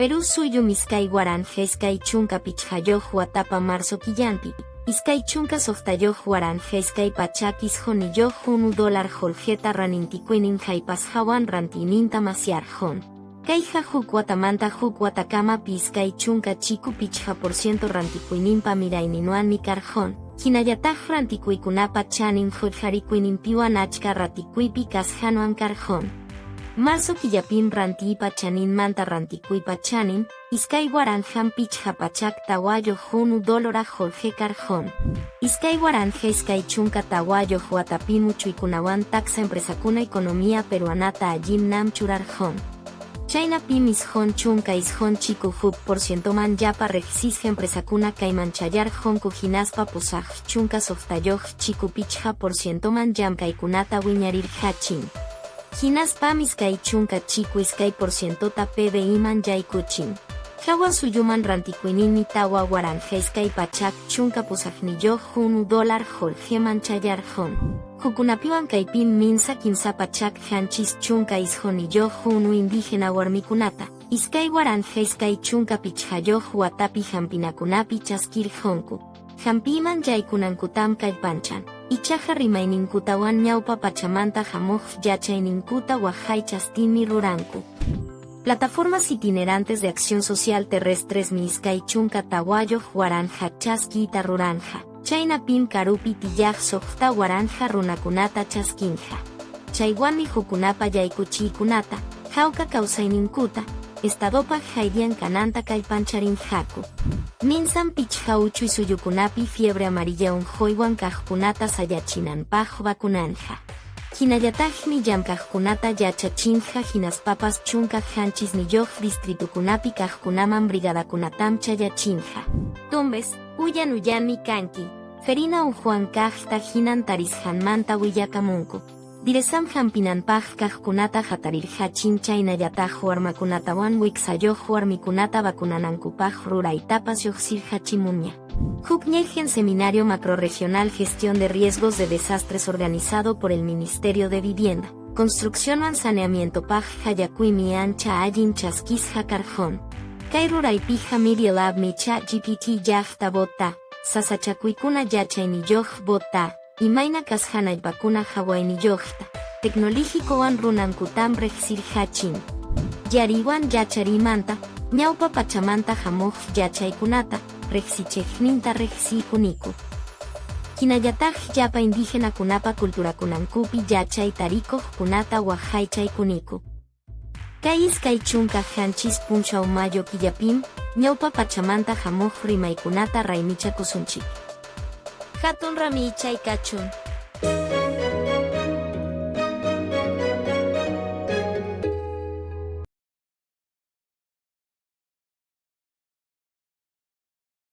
Perú suyo miskay waranja iskay chunka pichhayoq watapa marzo killanpi. Iskay chunka soqtayoq waranja iskay pachak ishoniyoq $1 holgeta ranintikuinin haypas hawan rantininta masyarjon. Kayqa huk watamanta huk watakamapi iskay chunka chiku pichha % rantikuininpa mirayninwanmi karjon. Hinallataq rantikuykunapa chanin hullharikuininpiwan achka ratikuypi kashanuan karjon. Marzo killapim rantiipa chaninmanta rantikuypa chanin, iskay waranjam pichha pachak tawayoq $1 holge karjon. Iskay waranja iskay chunka tawayoq watapin uchuykunawan taksa empresakuna economía peruanata allim nam churarjon. Chaynapim ishon chunka ishon chiku huk % man yapa reqsisqa empresakuna kaymanchallarjon hinaspa pusaq chunka soqtayoq chiku pichha % man llamkaykunata wiñarirqachin. Hinaspam iskay chunka chiku iskay porcientota PBI man yaykuchin. Hawan suyuman rantikuinimi tawa waranja iskay pachak chunka pusaqniyoq $1 holge manchallarjon. Hukunapiwan kaypin minsa kimsa pachak hanchis chunka ishoniyoq $1 indígena warmikunata. Iskay waranja iskay chunka pichhayoq watapi hampinakunapi chaskirjonku. Hampiman yaykunankutam kallpanchan. Ichaqa rimayninkutawan ñawpa pachamanta hamuq yachayninkuta waqaychastinmi ruranku. Plataformas itinerantes de acción social terrestres mi iskay chunka tawayoq waranja chaskiyta ruranja. Chaynapim karupi tiyaq suqta waranja runakunata chaskinja. Chaywanmi hukunapa yaykuchiykunata, hawka kawsayninkuta, estadopa haydian kananta kallpancharinjaku. Minsan pichha uchuy suyukunapi fiebre amarilla unjoywan kaqkunata sayachinanpaq vacunanja. Hinallataqmi llamkaqkunata yachachinja hinaspapas chunka hanchisniyoq distritukunapi kaqkunaman brigadakunatam chayachinja. Tumbes, uyanmi kanki. Ferina unjuan kaqta hinan tarishanmanta willakamunku. Diresam hampinanpaq kaqkunata hatarirqachin chaynallataq warmakunatawan wiksayoq warmikunata vacunanankupaq ruraytapas lluqsirqachimuña. Huk ñeqen seminario macrorregional gestión de riesgos de desastres organizado por el Ministerio de Vivienda, Construcción y Saneamientopaq hayakuymi ancha allin chaskisqa karjon. Kay ruraypiqa Media Lab mi ChatGPT llaqta bota, sasachakuykuna yachayniyoq bota. Imayna kashanaypakuna hawayniyuqta, tecnológicowan runankutam reqsirqachin. Yariwan yacharimanta, ñawpa pachamanta hamuq yachaykunata, reqsicheqninta reqsiyjuniku. Hinallataq llapa indígenakunapa culturakunankupi yachay tarikuqkunata waqaychaykuniku. Kay iskay chunka hanchis punchaw mayo killapim, ñawpa pachamanta hamuq rimaykunata raymichakusunchik. Hatun rami chay kachun.